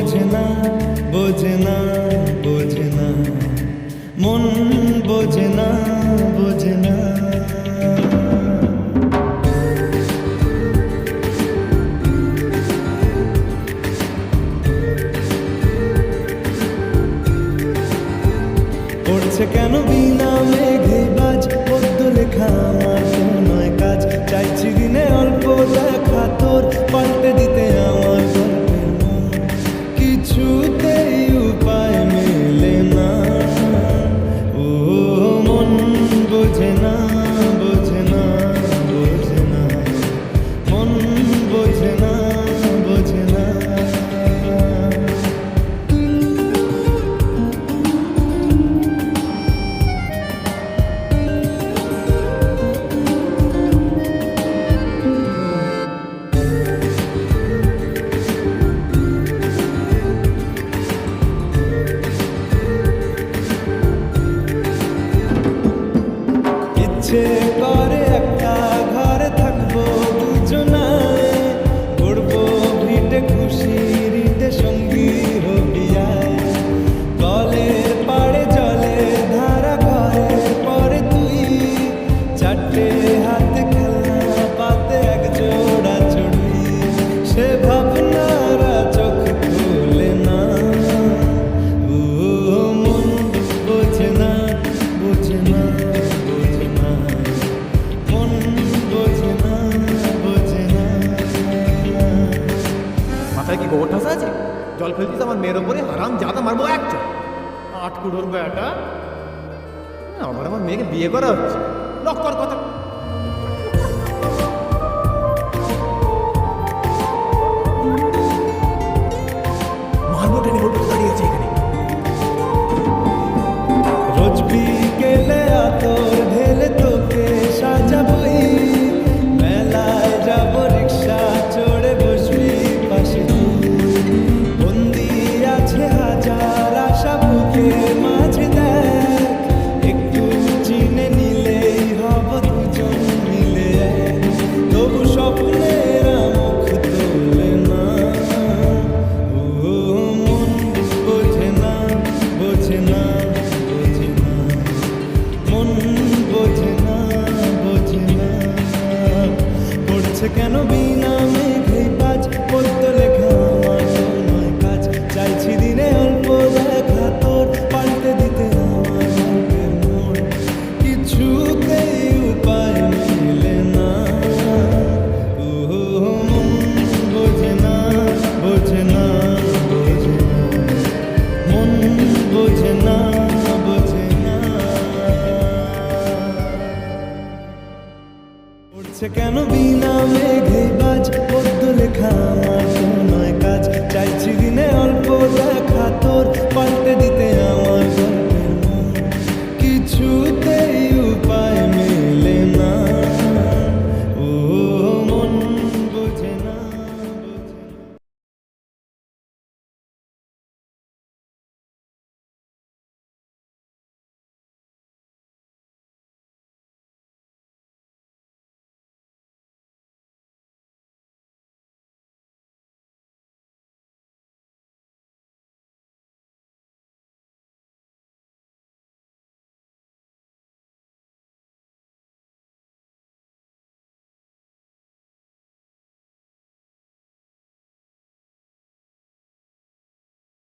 বোঝে না বোঝে না বোঝে না, মন বোঝে না বোঝে না। পড়ছে কেন বিনা মেঘে বাজ, পদ্য লেখা আমার তো নয় কাজ। চাইছি দিনে অল্প দেখা তোর, পাল্টে দিতে আমার গল্পের মন। কিছুতেই উপায় মেলে না, ও মন বোঝে না বোঝে না বোঝে না, মন বোঝে না বোঝে না। ইচ্ছে করে একটা ঘরে থাকবো দুজনায়, করবো ভিটে খুশির ঈদে সঙ্গী হবি আয়। কলের পাড়ে জলের ধারা ঘরের পরে তুই, চারটে হাতে খেলনা পাতে এক জোড়া চড়ি। সে ভাবনারা চোখ খুলে না, ও মন বোঝে না বোঝে না বোঝে না, মন বোঝে না বোঝে না। মাথায় কি গোবর ঠাসা আছে? জল ফেলতিস আমার মেয়ের ওপরে, হারাম জাদা মারবো এক চোখ। আটকুড়োর বেটা, আমার মেয়েকে বিয়ে করা হচ্ছে, লক কর কথা। মারবো টেনে বলবো দাঁড়িয়ে আছে এখানে। রোজ বিকেলে আতর ঢেলে তোকে সাজাবই, মেলায় যাব রিক্সা চড়ে বসবি পাশে তুই। বন্দি আছে হাজার আশা বুকের মাঝে, দেখ একটু চিনে নিলেই হব দুজন মিলে এক। তবু স্বপ্নেরা মুখ তোলে না, ও মন বোঝে না বোঝে না বোঝে না, মন বোঝে না বোঝে না। পড়ছে কেন বিনা মেঘে বাজ, পদ্য লেখা আমার তো নয় কাজ। চাইছি দিনে অল্প দেখা তোর, পাল্টে দিতে আমার গল্পের মোড়। কিছুতেই উপায় মেলে না, ও মন বোঝে না বোঝে না বোঝে না, মন বোঝে না বোঝে না। পড়ছে কেন